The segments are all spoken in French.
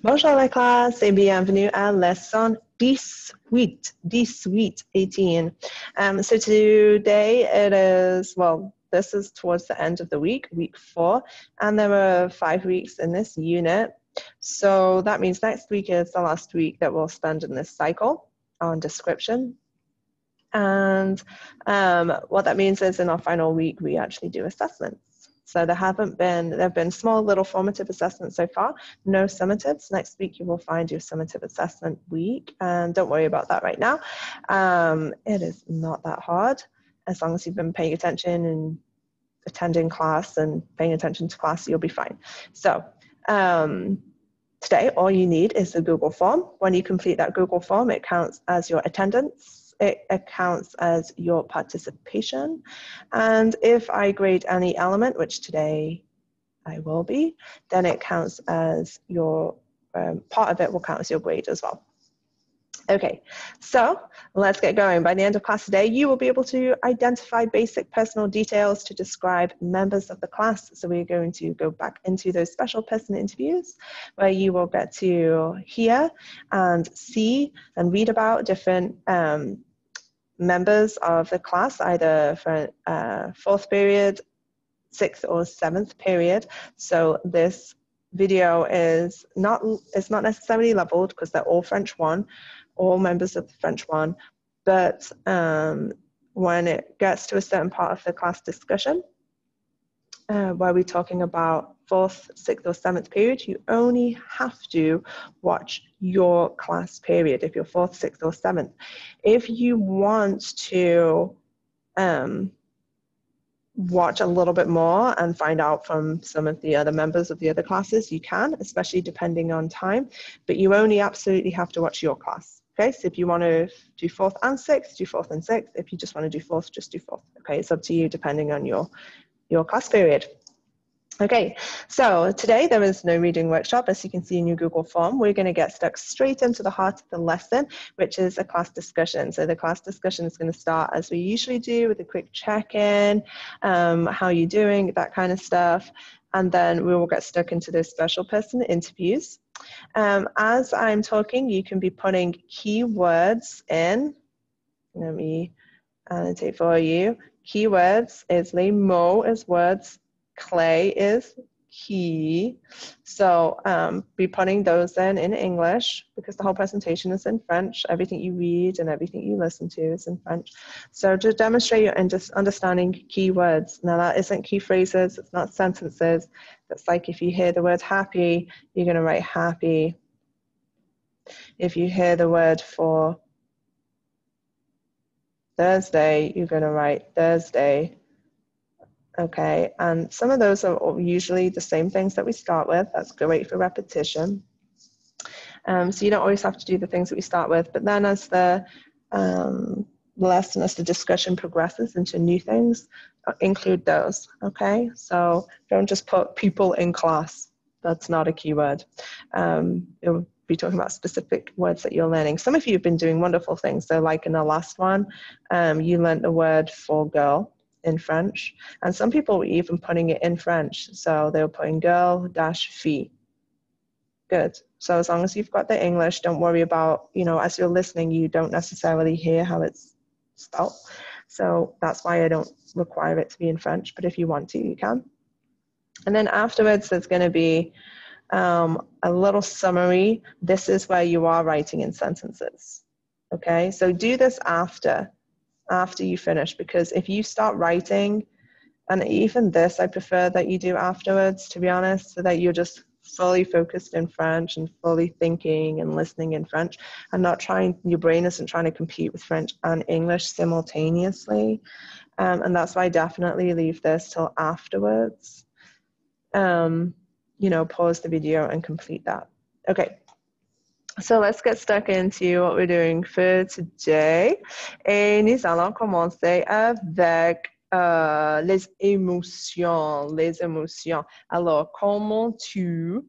Bonjour la classe et bienvenue à leçon 18, 18. So today it is, well, this is towards the end of the week 4, and there are 5 weeks in this unit. So that means next week is the last week that we'll spend in this cycle on description. And what that means is in our final week, we actually do assessments. So there have been small little formative assessments so far, no summatives. Next week you will find your summative assessment week, and don't worry about that right now. It is not that hard as long as you've been paying attention and attending class and paying attention to class, you'll be fine. So today all you need is the Google form. When you complete that Google form, it counts as your attendance. It counts as your participation, and if I grade any element, which today I will be, then it counts as your part of it will count as your grade as well. Okay, so let's get going. By the end of class today, you will be able to identify basic personal details to describe members of the class. So we're going to go back into those special person interviews where you will get to hear and see and read about different members of the class, either for 4th period, 6th or 7th period. So this video is not necessarily leveled because they're all French 1, all members of the French 1, but when it gets to a certain part of the class discussion, where we're talking about 4th, 6th or 7th period, you only have to watch your class period if you're 4th, 6th or 7th. If you want to watch a little bit more and find out from some of the other members of the other classes, you can, especially depending on time, but you only absolutely have to watch your class. Okay, so if you want to do 4th and 6th, do 4th and 6th. If you just want to do 4th, just do 4th. Okay, it's up to you depending on your class period. Okay, so today there is no reading workshop, as you can see in your Google form. We're going to get stuck straight into the heart of the lesson, which is a class discussion. So the class discussion is going to start as we usually do with a quick check-in, how you're doing, that kind of stuff. And then we will get stuck into those special person interviews. As I'm talking, you can be putting keywords in. Let me annotate for you. Keywords is les mots as words. Clay is key. So be putting those in English because the whole presentation is in French. Everything you read and everything you listen to is in French. So to demonstrate your understanding keywords. Now that isn't key phrases, it's not sentences. That's like if you hear the word happy, you're going to write happy. If you hear the word for Thursday, you're going to write Thursday. Okay, and some of those are usually the same things that we start with. That's great for repetition. So you don't always have to do the things that we start with, but then as the lesson, as the discussion progresses into new things, include those, okay? So don't just put people in class. That's not a keyword. You'll be talking about specific words that you're learning. Some of you have been doing wonderful things. So like in the last one, you learned the word for girl in French, and some people were even putting it in French, so they were putting girl dash fille. Good. So as long as you've got the English, don't worry about, as you're listening, you don't necessarily hear how it's spelled, so that's why I don't require it to be in French, but if you want to, you can. And then afterwards there's going to be a little summary. This is where you are writing in sentences. Okay, so do this after you finish, because if you start writing, and even this I prefer that you do afterwards, to be honest, so that you're just fully focused in French and fully thinking and listening in French and not trying, your brain isn't trying to compete with French and English simultaneously, and that's why I definitely leave this till afterwards. Pause the video and complete that. Okay. So let's get stuck into what we're doing for today. Et nous allons commencer avec les émotions. Les émotions. Alors, comment tu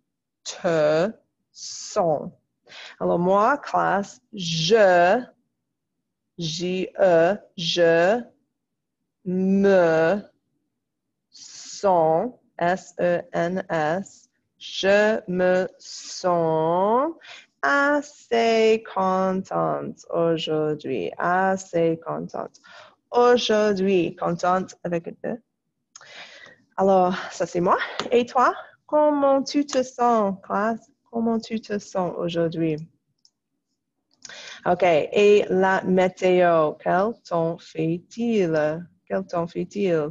te sens? Alors, moi, classe, je me sens, S-E-N-S, Je me sens assez contente aujourd'hui. Assez contente. Aujourd'hui, contente avec un E. Alors, ça c'est moi. Et toi, comment tu te sens, classe? Comment tu te sens aujourd'hui? OK. Et la météo, quel temps fait-il? Quel temps fait-il?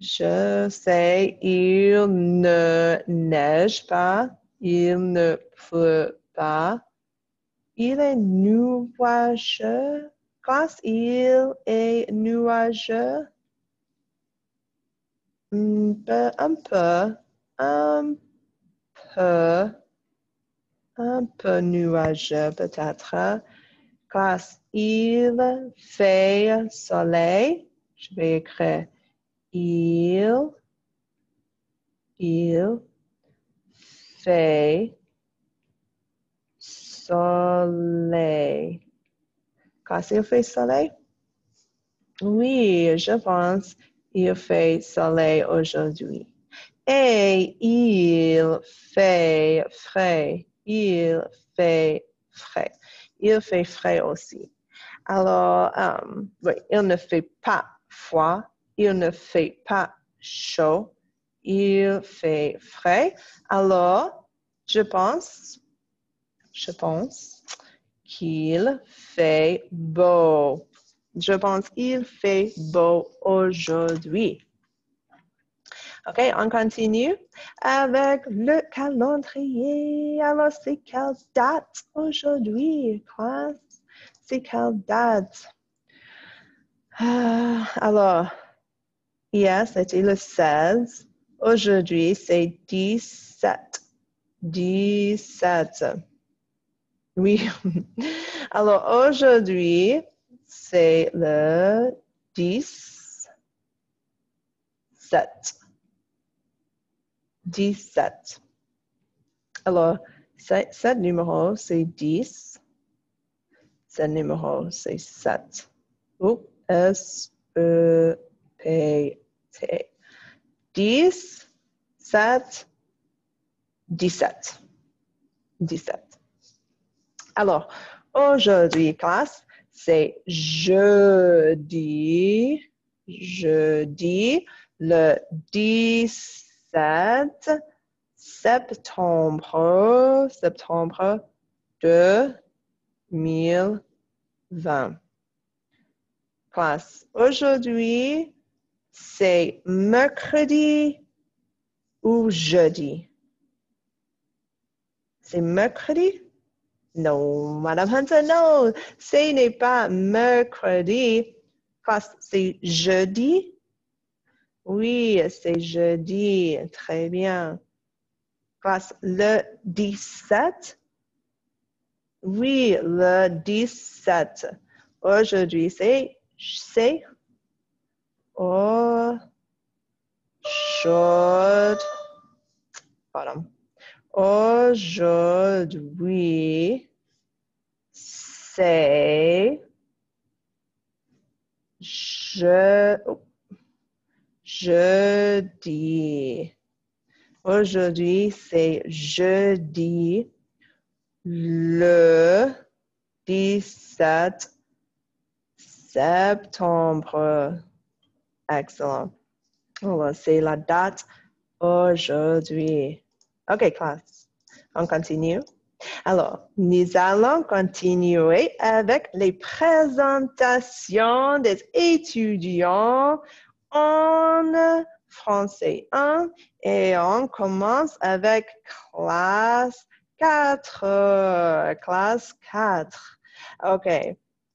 Je sais, il ne neige pas, il ne pleut pas. Il est nuageux. Classe, il est nuageux. Un peu, un peu nuageux peut-être. Classe, il fait soleil. Je vais écrire il fait soleil. Classe, il fait soleil? Oui, je pense il fait soleil aujourd'hui. Et il fait frais. Il fait frais. Il fait frais aussi. Alors, oui, il ne fait pas froid. Il ne fait pas chaud. Il fait frais. Alors, je pense qu'il fait beau. Je pense qu'il fait beau aujourd'hui. OK, on continue avec le calendrier. Alors, c'est quelle date aujourd'hui, classe? C'est quelle date? Alors, hier, c'était le 16. Aujourd'hui, c'est 17. 17. Oui. Alors, aujourd'hui, c'est le 17. 17. Alors, ce numéro, c'est 10. Ce numéro, c'est 7. Oh, S-E-P-T. 10, 7, 17. 17. Alors, aujourd'hui, classe, c'est jeudi. Jeudi, le 17 septembre 2020. Classe, aujourd'hui, c'est mercredi ou jeudi? C'est mercredi? Non, Madame Hunter, non, ce n'est pas mercredi. Classe, c'est jeudi? Oui, c'est jeudi. Très bien. Classe, le 17? Oui, le 17. Aujourd'hui, c'est aujourd'hui, c'est jeudi. Aujourd'hui, c'est jeudi, le 17 septembre. Excellent. Voilà, c'est la date aujourd'hui. OK, classe. On continue. Alors, nous allons continuer avec les présentations des étudiants en français 1 et on commence avec classe 4. Classe 4. OK,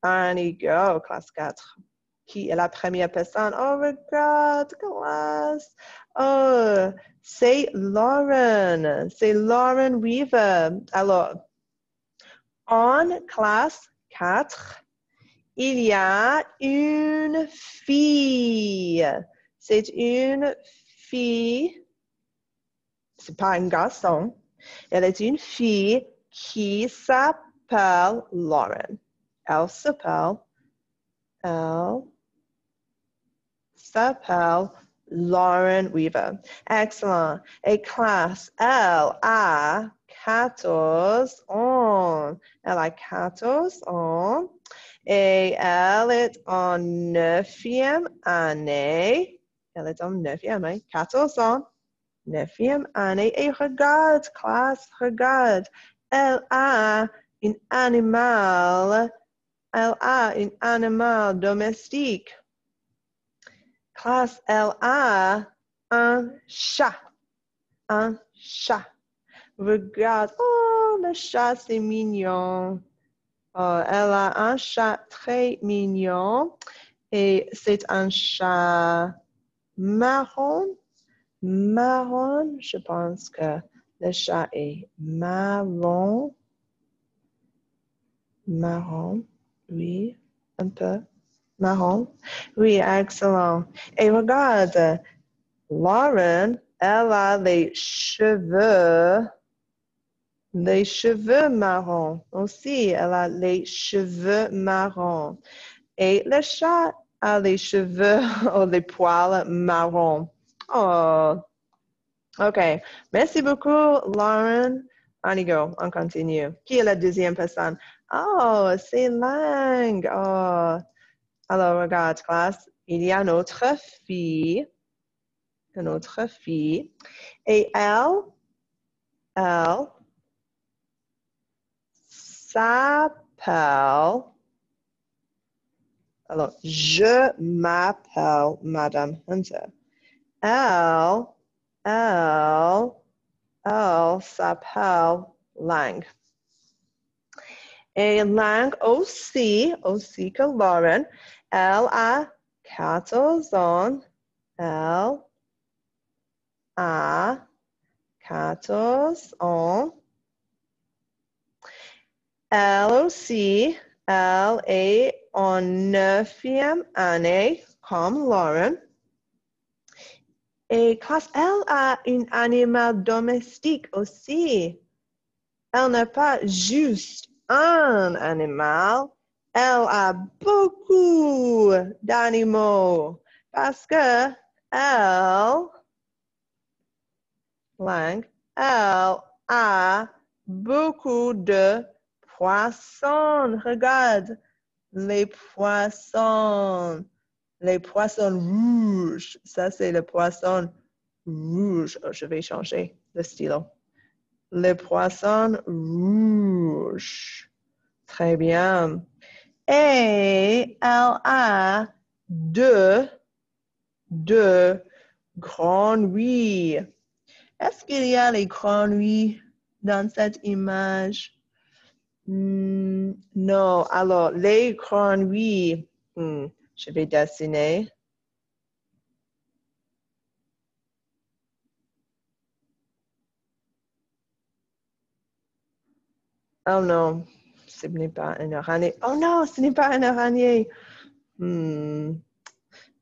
on y go, classe 4. Qui est la première personne? Oh, regarde, classe. Oh, c'est Lauren. C'est Lauren Weaver. Alors, en classe 4, il y a une fille. C'est une fille. C'est pas un garçon. Elle est une fille qui s'appelle Lauren. Elle s'appelle Lauren Weaver. Excellent. Et classe, elle a 14 ans. Elle a 14 ans. Et elle est en 9e année. Elle est en 9e année. 14 ans. 9e année. Et regarde, classe, regarde. Elle a un animal. Elle a un animal domestique. Classe, elle a un chat. Un chat. Regarde, oh, le chat, c'est mignon. Oh, elle a un chat très mignon et c'est un chat marron. Marron, je pense que le chat est marron. Marron, oui, un peu. Marron. Oui, excellent. Et regarde, Lauren, elle a les cheveux marrons. Aussi, elle a les cheveux marrons. Et le chat a les cheveux ou les poils marrons. Oh, OK. Merci beaucoup, Lauren. On y go, on continue. Qui est la deuxième personne? Oh, c'est Lang. Oh. Alors, regarde, classe, il y a notre fille. Notre fille. Et elle s'appelle, alors, je m'appelle Madame Hunter. Elle s'appelle Lang. Et Lang aussi que Lauren, elle a 14 ans. Elle a 14 ans. Elle aussi, elle est en 9e année, comme Lauren. Et classe, elle a un animal domestique aussi. Elle n'est pas juste un animal. Elle a beaucoup d'animaux parce que elle a beaucoup de poissons. Regarde, les poissons. Les poissons rouges. Ça, c'est le poisson rouge. Oh, je vais changer le stylo. Les poissons rouges. Très bien. Et elle a deux grenouilles. Est-ce qu'il y a les grenouilles dans cette image? Non. Alors, les grenouilles, je vais dessiner. Oh non, ce n'est pas une araignée. Oh non, ce n'est pas une araignée.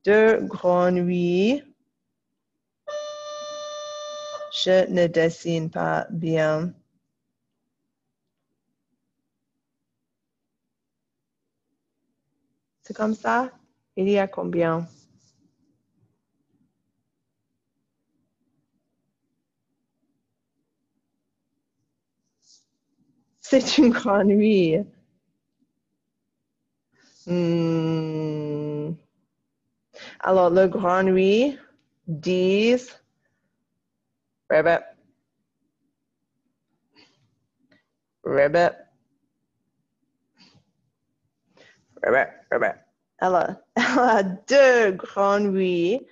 Deux grenouilles. Je ne dessine pas bien. C'est comme ça? Il y a combien? C'est une grenouille. Alors, le grenouille disent rabbit, rabbit, rabbit, rabbit. Alors, elle a deux grenouilles.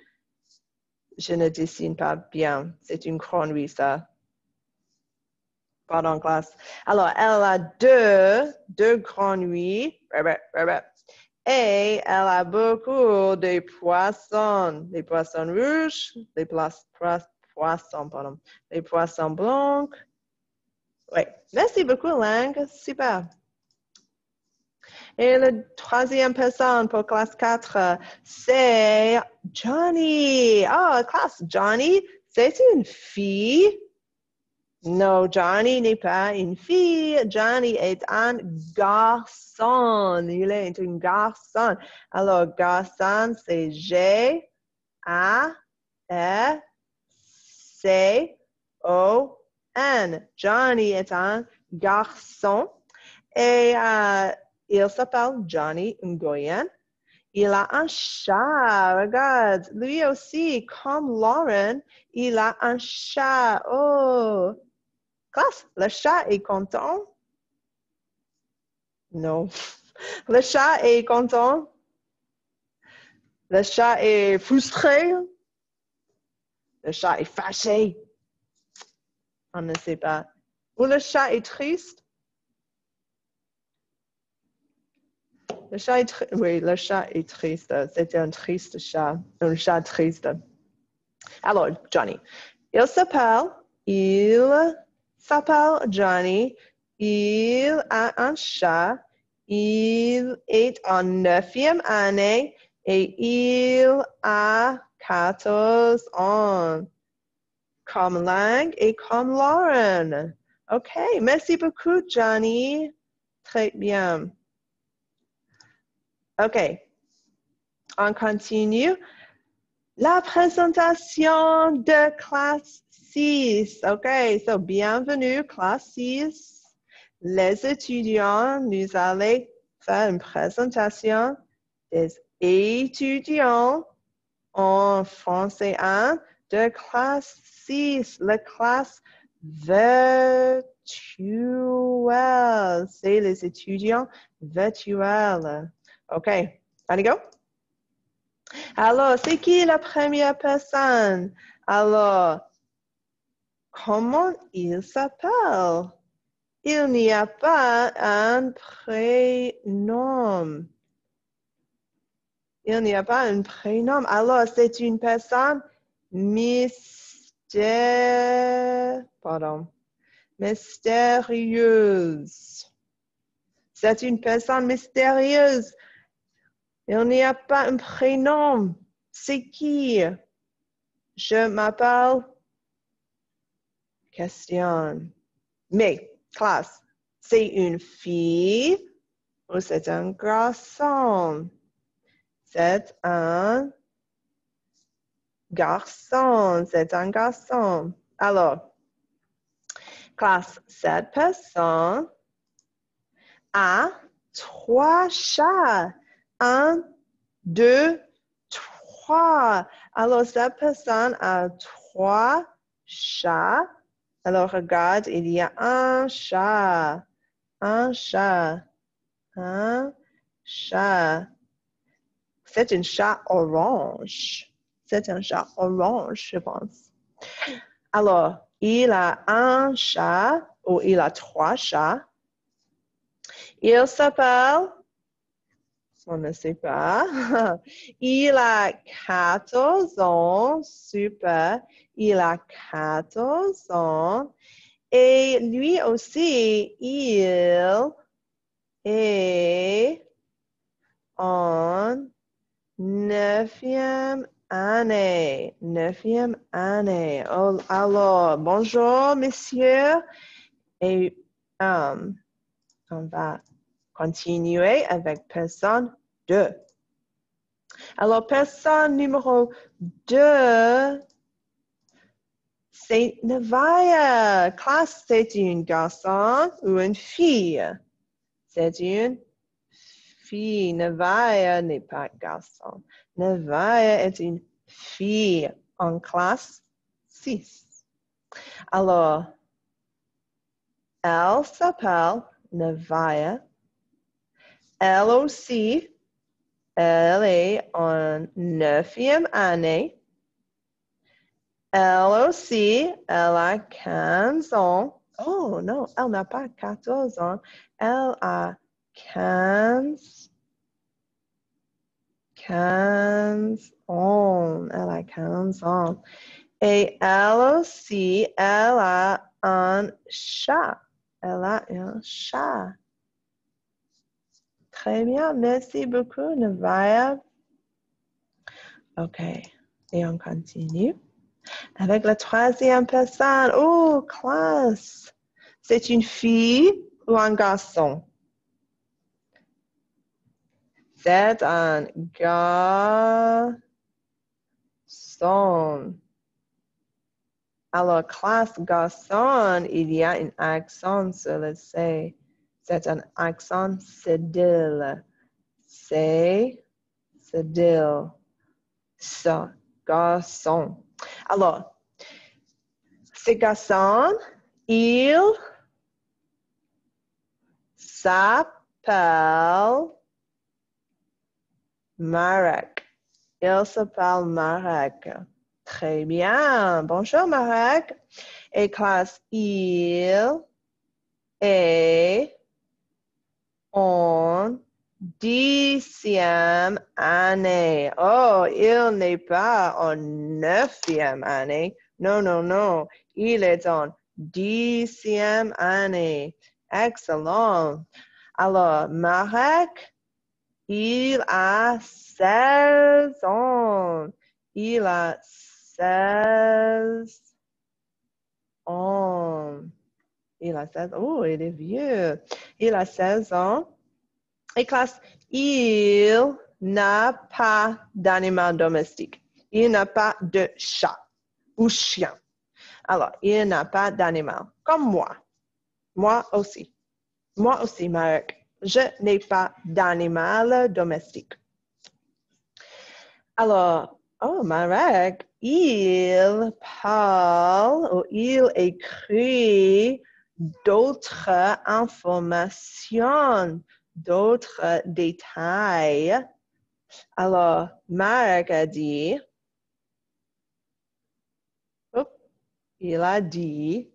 Je ne dessine pas bien. C'est une grenouille, ça. Pardon, classe. Alors, elle a deux grenouilles. Rabbit, rabbit. Et elle a beaucoup de poissons. Les poissons rouges, les poissons, pardon. Les poissons blancs. Oui. Merci beaucoup, Lang. Super. Et la troisième personne pour classe 4, c'est Johnny. Oh, classe Johnny, c'est une fille. Non, Johnny n'est pas une fille. Johnny est un garçon. Il est un garçon. Alors, garçon, c'est G-A-R-C-O-N. J-A-C-O-N. Johnny est un garçon et il s'appelle Johnny Ngoyen. Il a un chat, regarde, lui aussi, comme Lauren, il a un chat. Oh, classe, le chat est content? Non. Le chat est content? Le chat est frustré? Le chat est fâché? On ne sait pas. Ou le chat est triste? Le chat est oui, le chat est triste. C'était un triste chat. Un chat triste. Alors, Johnny. Il s'appelle Johnny. Il a un chat. Il est en 9e année et il a 14 ans. Comme Lang et comme Lauren. OK, merci beaucoup, Johnny. Très bien. OK, on continue. La présentation de classe 6. OK, so bienvenue, classe 6. Les étudiants, nous allons faire une présentation des étudiants en français 1 de classe 6, la classe virtuelle. C'est les étudiants virtuels. OK, allez go. Alors, c'est qui la première personne? Alors, comment il s'appelle? Il n'y a pas un prénom. Il n'y a pas un prénom. Alors, c'est une personne mystérieuse. C'est une personne mystérieuse. Il n'y a pas un prénom. C'est qui? Je m'appelle question. Mais, classe, c'est une fille ou c'est un garçon? C'est un garçon. C'est un garçon. Alors, classe, cette personne a 3 chats. 1, 2, 3. Alors, cette personne a 3 chats. Alors, regarde, il y a un chat. Un chat. Un chat. C'est un chat orange. C'est un chat orange, je pense. Alors, il a un chat ou il a 3 chats. Il s'appelle, on ne sait pas. Il a 14 ans, super. Il a 14 ans. Et lui aussi, il est en 9e année. 9e année. Alors, bonjour, messieurs. Et on va continuer avec personne 2. Alors, personne numéro 2, c'est Nevaya. Classe, c'est une garçon ou une fille? C'est une fille. Nevaya n'est pas garçon. Nevaya est une fille en classe 6. Alors, elle s'appelle Nevaya. Elle aussi, elle est en 9e année. Elle aussi, elle a 15 ans. Oh non, elle n'a pas 14 ans. Elle a 15 ans. Elle a 15 ans. Et elle aussi, elle a un chat. Elle a un chat. Très bien, merci beaucoup, Nevaya. OK, et on continue avec la 3e personne. Oh, classe! C'est une fille ou un garçon? C'est un garçon. Alors, classe garçon, il y a un accent sur le C. C'est un accent cédille. C'est cédille. Ça, garçon. Alors, ces garçons, il s'appelle Marek. Il s'appelle Marek. Très bien. Bonjour, Marek. Et classe, il est en 10e année. Oh, il n'est pas en 9e année. Non, non, non. Il est en 10e année. Excellent. Alors, Marek, il a 16 ans. Il a 16 ans. Il a 16 ans. Oh, il est vieux. Il a 16 ans. Et classe, il n'a pas d'animal domestique. Il n'a pas de chat ou chien. Alors, il n'a pas d'animal. Comme moi. Moi aussi. Moi aussi, Marc. Je n'ai pas d'animal domestique. Alors, oh, Marek, il parle ou il écrit d'autres informations, d'autres détails. Alors, Marek a dit, il a dit,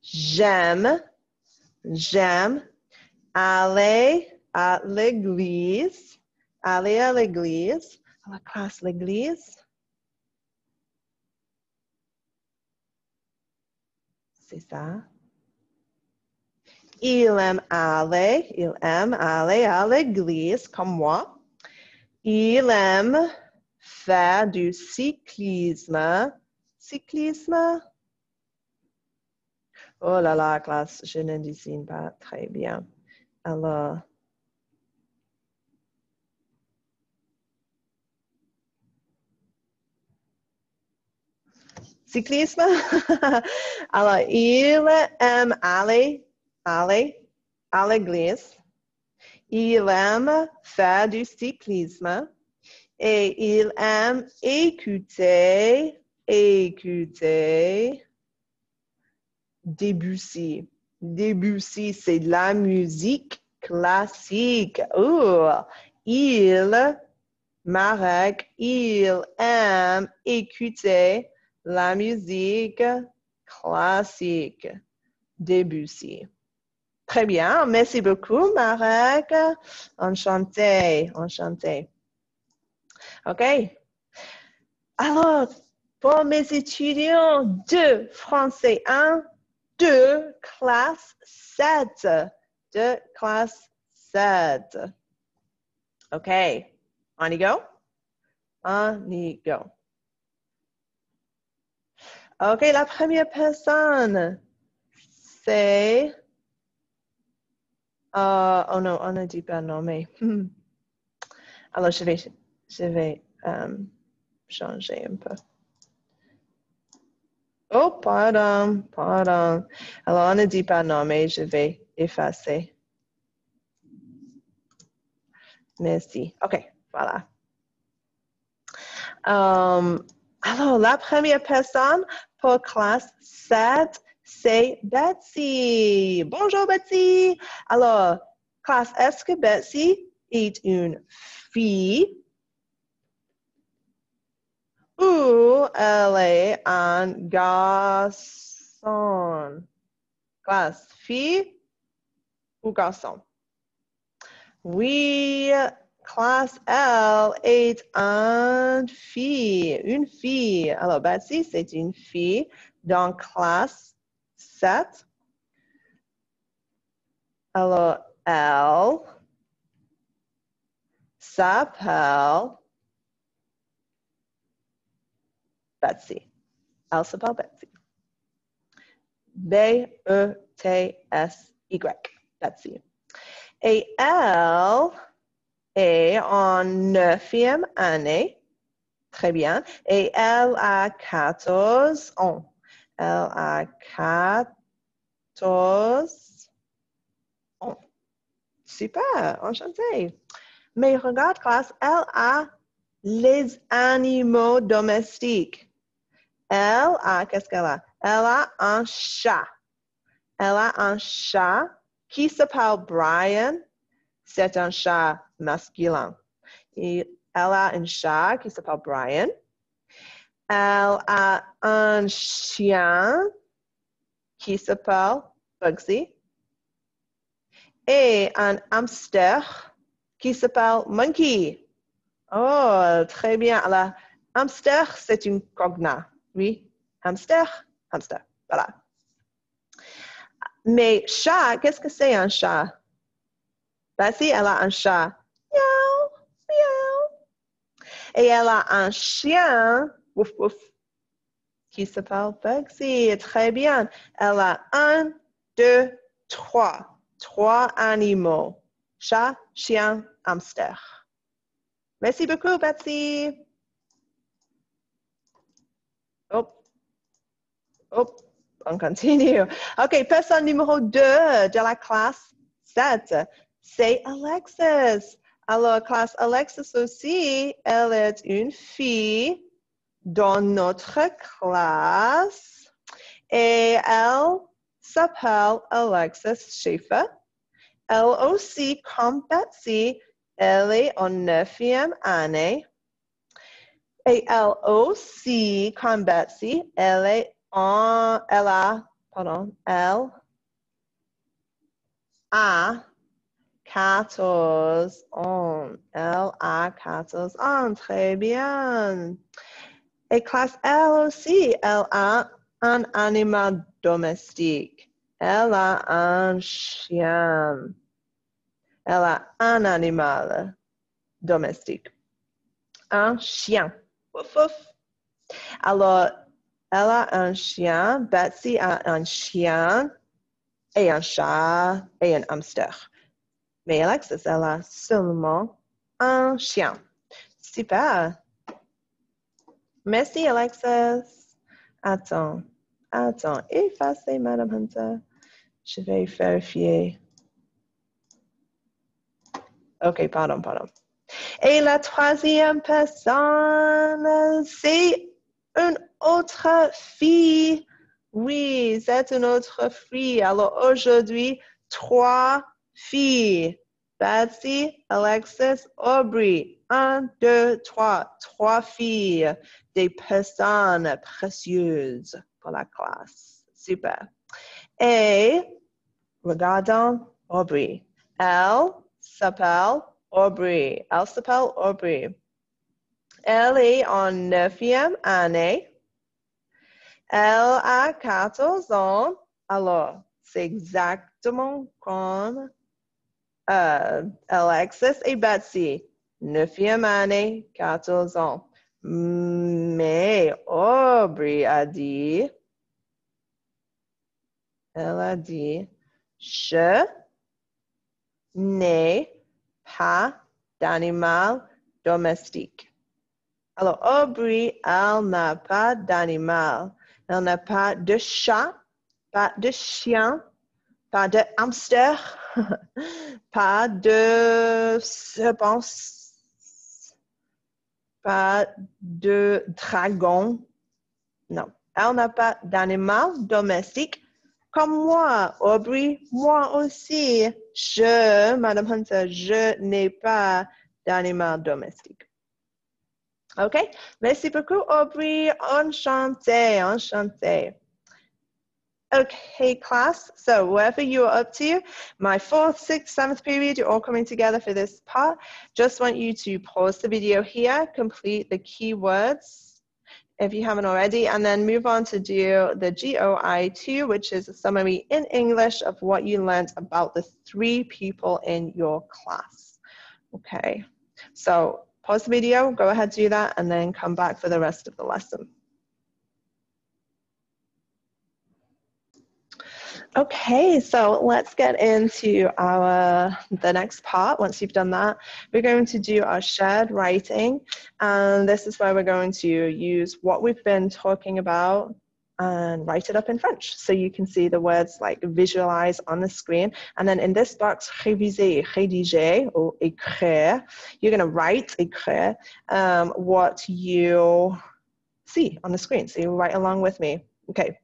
j'aime aller à l'église. Aller à l'église. À la classe, l'église. C'est ça. Il aime aller à l'église, comme moi. Il aime faire du cyclisme. Cyclisme? Oh là là, classe, je ne dessine pas très bien. Alors, cyclisme? Alors, il aime aller à l'église. Il aime faire du cyclisme et il aime écouter Debussy. Debussy, c'est de la musique classique. Oh, Marek, il aime écouter la musique classique. Debussy. Très bien, merci beaucoup, Marek. Enchanté. OK. Alors, pour mes étudiants de français 1, 2, classe 7. De classe 7. OK. On y go? On y go. OK, la première personne, c'est... oh non, on ne dit pas nommer. Alors, je vais changer un peu. Oh, pardon. Alors, on ne dit pas nommer, je vais effacer. Merci. OK, voilà. Alors, la première personne pour classe 7, c'est Betsy. Bonjour, Betsy. Alors, classe, est-ce que Betsy est une fille ou elle est un garçon? Classe, fille ou garçon? Oui, classe L est une fille. Alors, Betsy, c'est une fille dans classe 7. Alors, elle s'appelle Betsy. Elle s'appelle Betsy. B-E-T-S-Y. Betsy. Et elle est en 9e année. Très bien. Et elle a 14 ans. Elle a 14 ans. Super, enchanté. Mais regarde, classe, elle a les animaux domestiques. Elle a, qu'est-ce qu'elle a? Elle a un chat. Elle a un chat qui s'appelle Brian. C'est un chat masculin. Et elle a un chat qui s'appelle Brian. Elle a un chien qui s'appelle Bugsy. Et un hamster qui s'appelle Monkey. Oh, très bien. Alors, hamster, c'est une cogna. Oui, hamster, hamster. Voilà. Mais chat, qu'est-ce que c'est un chat? Bessie, elle a un chat. Miaou, miaou. Et elle a un chien, wouf, wouf, qui s'appelle Bugsy. Très bien. Elle a 1, 2, 3. 3 animaux. Chat, chien, hamster. Merci beaucoup, Betsy. Oh, oh, on continue. OK, personne numéro 2 de la classe 7, c'est Alexis. Alors, classe Alexis aussi, elle est une fille dans notre classe et elle s'appelle Alexis Schaefer. Elle aussi, comme Betsy, elle est en 9e année. Et elle aussi, comme Betsy, elle a 14 ans. Elle a 14 ans, très bien. Et classe, elle aussi, elle a un animal domestique. Elle a un chien. Elle a un animal domestique. Un chien. Wouf, wouf. Alors, elle a un chien. Betsy a un chien et un chat et un hamster. Mais Alexis, elle a seulement un chien. Super. Merci, Alexis. Attends, effacez, Madame Hunter. Je vais vérifier. OK, pardon. Et la troisième personne, c'est une autre fille. Oui, c'est une autre fille. Alors aujourd'hui, 3 filles. Betsy, Alexis, Aubrey. 1, 2, 3. 3 filles. Des personnes précieuses pour la classe. Super. Et regardons Aubrey. Elle s'appelle Aubrey. Elle s'appelle Aubrey. Elle est en 9e année. Elle a 14 ans. Alors, c'est exactement comme Alexis et Betsy. 9e année, 14 ans. Mais Aubrey a dit, je n'ai pas d'animal domestique. Alors, Aubrey, elle n'a pas d'animal. Elle n'a pas de chat, pas de chien, pas de hamster, pas de serpent, pas de dragon. Non, elle n'a pas d'animal domestique. Comme moi, Aubrey, moi aussi, Madame Hunter, je n'ai pas d'animal domestique. OK? Merci beaucoup, Aubrey. Enchanté. Okay, class, so wherever you're up to, my 4th, 6th, 7th period, you're all coming together for this part. Just want you to pause the video here, complete the keywords if you haven't already, and then move on to do the GOI2, which is a summary in English of what you learned about the 3 people in your class. Okay, so pause the video, go ahead, do that, and then come back for the rest of the lesson. Okay, so let's get into the next part. Once you've done that, we're going to do our shared writing, and this is where we're going to use what we've been talking about and write it up in French. So you can see the words like visualize on the screen, and then in this box, réviser, rédiger, or écrire, you're going to write, écrire, what you see on the screen. So you write along with me. Okay.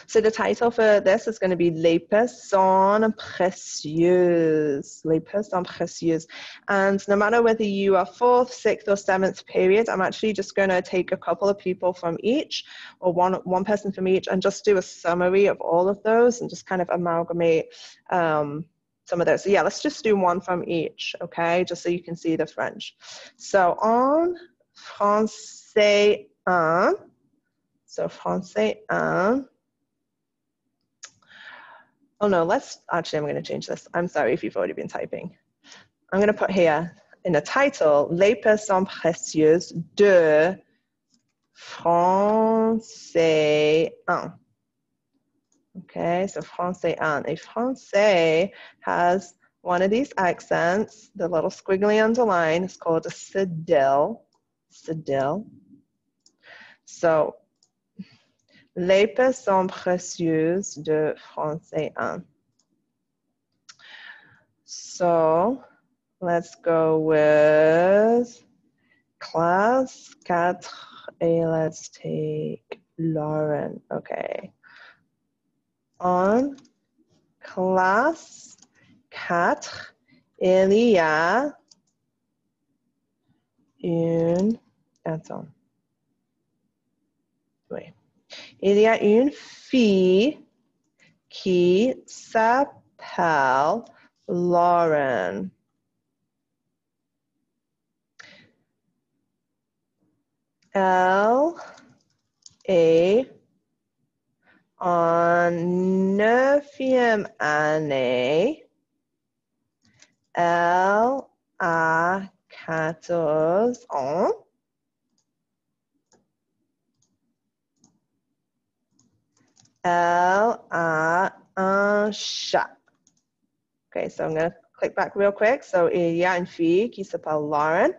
So the title for this is going to be Les Personnes Précieuses. Les Personnes Précieuses. And no matter whether you are 4th, 6th, or 7th period, I'm actually just going to take a couple of people from each, or one person from each, and just do a summary of all of those and just kind of amalgamate some of those. So yeah, let's just do one from each, okay, just so you can see the French. So en français 1, so français 1, oh no, I'm going to change this. I'm sorry if you've already been typing. I'm going to put here in the title, Les Personnes Précieuses de Français 1. Okay, so Français 1. A Français has one of these accents, the little squiggly underline, is called a cédille. Cédille. So, Les Personnes Précieuses de Français 1. So let's go with class 4 and let's take Lauren. Okay. En classe 4, il y a une... Attends. Oui. Il y a une fille qui s'appelle Lauren. Elle est en 9e année. Elle a 14 ans. Elle a un chat. Okay, so I'm going to click back real quick. So, il y a une fille qui s'appelle Lauren.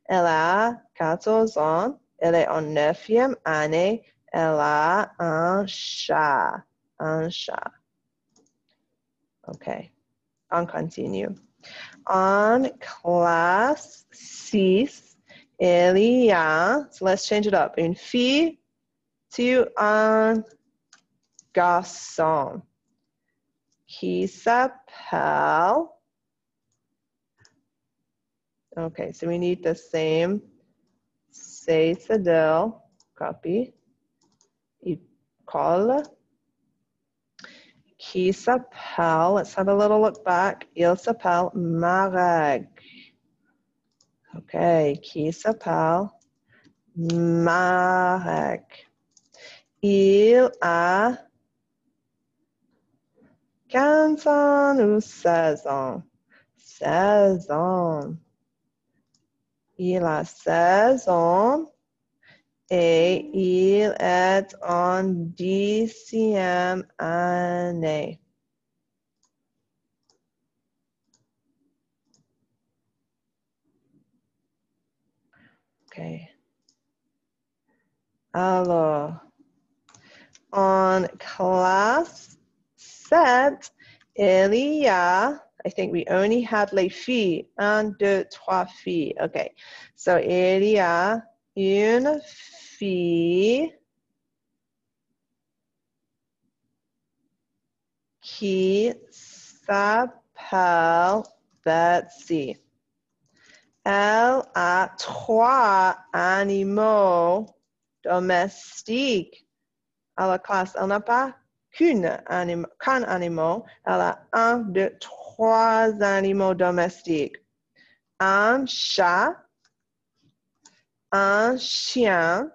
Elle a 14 ans. Elle est en 9e année. Elle a un chat. Un chat. Okay, on continue. En classe 6, il y a, so let's change it up, une fille to un garçon qui s'appelle, okay, so we need the same, say cédille, copy, école, qui s'appelle, let's have a little look back, il s'appelle Marek. Okay, qui s'appelle Marek. Il a 15 ans ou 16 ans? 16 ans. Il a 16 ans et il est en 10e année. Okay. Alors, en classe 7, il y a, I think we only had les filles. 1, 2, 3 filles. Okay. So, il y a une fille qui s'appelle Betsy. Elle a 3 animaux domestiques à la classe. Elle n'a pas qu'un animal. Elle a 1, 2, 3 animaux domestiques. Un chat, un chien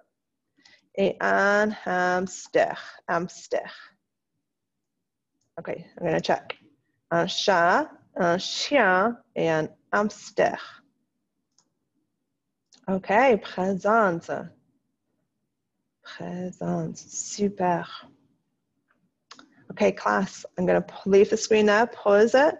et un hamster. Hamster. Okay, I'm going to check. Un chat, un chien et un hamster. Okay, présente. Présente, super. Okay, class, I'm going to leave the screen there, pause it.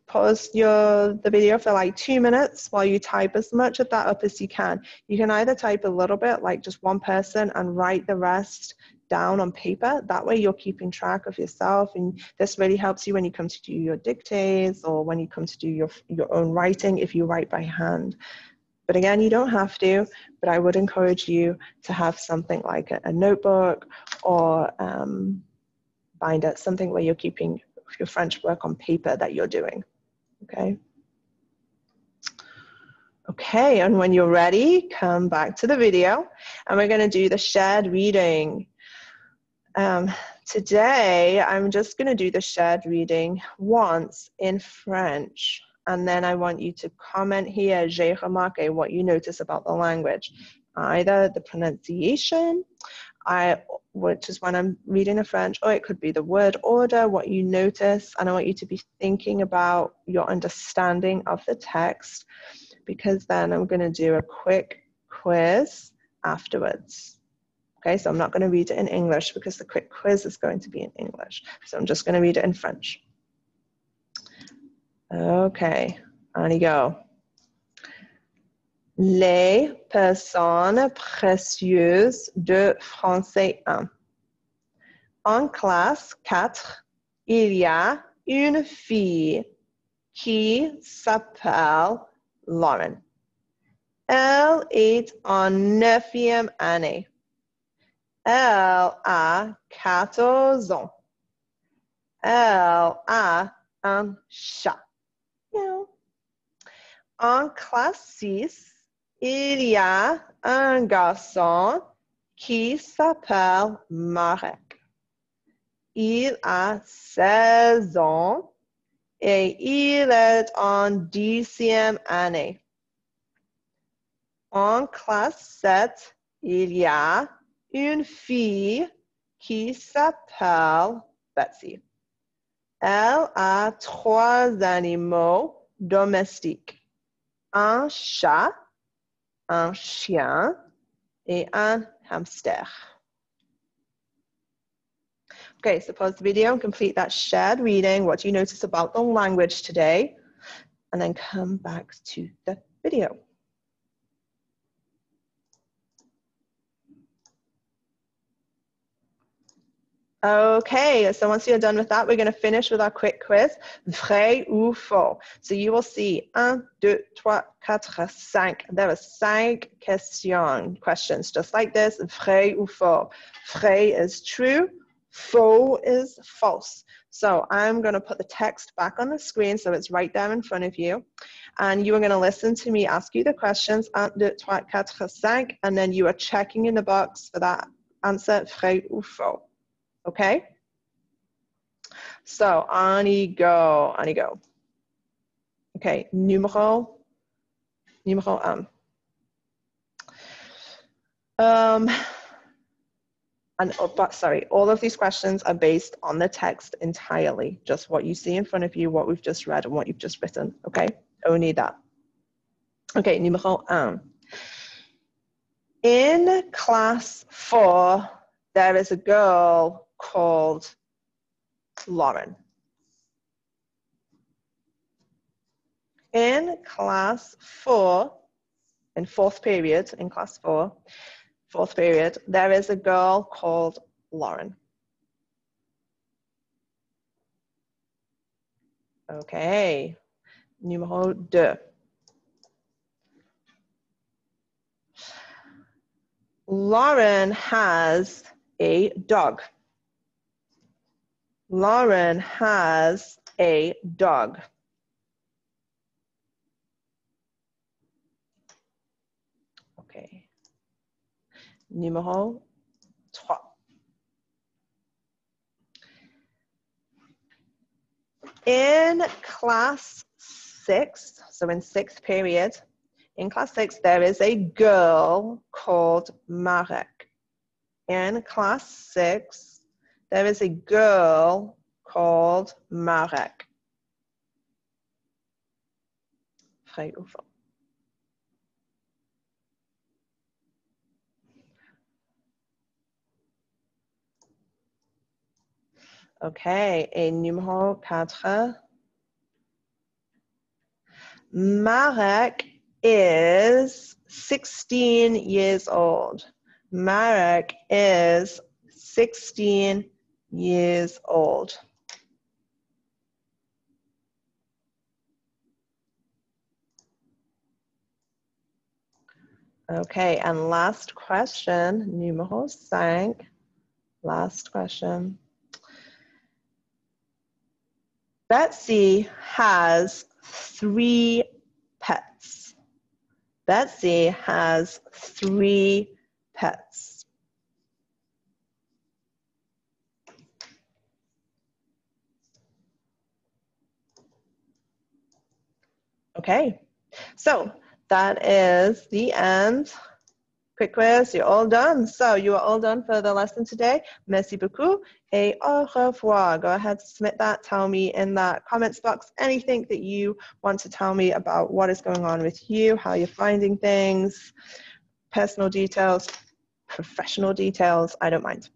Pause the video for like 2 minutes while you type as much of that up as you can. You can either type a little bit, like just one person, and write the rest down on paper. That way you're keeping track of yourself, and this really helps you when you come to do your dictates or when you come to do your own writing if you write by hand. But again, you don't have to, but I would encourage you to have something like a notebook or binder, something where you're keeping your French work on paper that you're doing. Okay. Okay, and when you're ready, come back to the video and we're going to do the shared reading. Today, I'm just going to do the shared reading once in French, and then I want you to comment here, j'ai remarqué, what you notice about the language, either the pronunciation, which is when I'm reading the French, or it could be the word order, what you notice, and I want you to be thinking about your understanding of the text, because then I'm going to do a quick quiz afterwards. Okay, so I'm not going to read it in English because the quick quiz is going to be in English. So I'm just going to read it in French. Okay, on you go. Les personnes précieuses de français 1. En classe 4, il y a une fille qui s'appelle Lauren. Elle est en 9e année. Elle a 14 ans. Elle a un chat. En classe 6, il y a un garçon qui s'appelle Marek. Il a 16 ans et il est en 10e année. En classe 7, il y a une fille qui s'appelle Betsy. Elle a 3 animaux domestiques. Un chat, un chien et un hamster. Okay, so pause the video and complete that shared reading. What do you notice about the language today? And then come back to the video. Okay, so once you're done with that, we're going to finish with our quick quiz, vrai ou faux. So you will see 1, 2, 3, 4, 5. There are 5 questions, just like this, vrai ou faux. Vrai is true, faux is false. So I'm going to put the text back on the screen so it's right there in front of you. And you are going to listen to me ask you the questions, 1, 2, 3, 4, 5, and then you are checking in the box for that answer, vrai ou faux. Okay, so on you go. Okay, numéro 1. Sorry, all of these questions are based on the text entirely, just what you see in front of you, what we've just read and what you've just written, okay? Only that. Okay, numéro 1. In class 4, there is a girl called Lauren. In class 4, in 4th period, in class 4, 4th period, there is a girl called Lauren. Okay, numéro 2. Lauren has a dog. Lauren has a dog. Okay. Numéro 3. In class 6, so in 6th period, in class 6, there is a girl called Marek. In class 6, there is a girl called Marek. Vrai ou faux? Okay, et numéro 4. Marek is 16 years old. Marek is 16 years old. Okay, and last question, numéro 5. Last question. Betsy has 3 pets. Betsy has 3 pets. Okay, so that is the end. Quick quiz, you're all done. So you are all done for the lesson today. Merci beaucoup et au revoir. Go ahead, submit that. Tell me in that comments box anything that you want to tell me about what is going on with you, how you're finding things, personal details, professional details, I don't mind.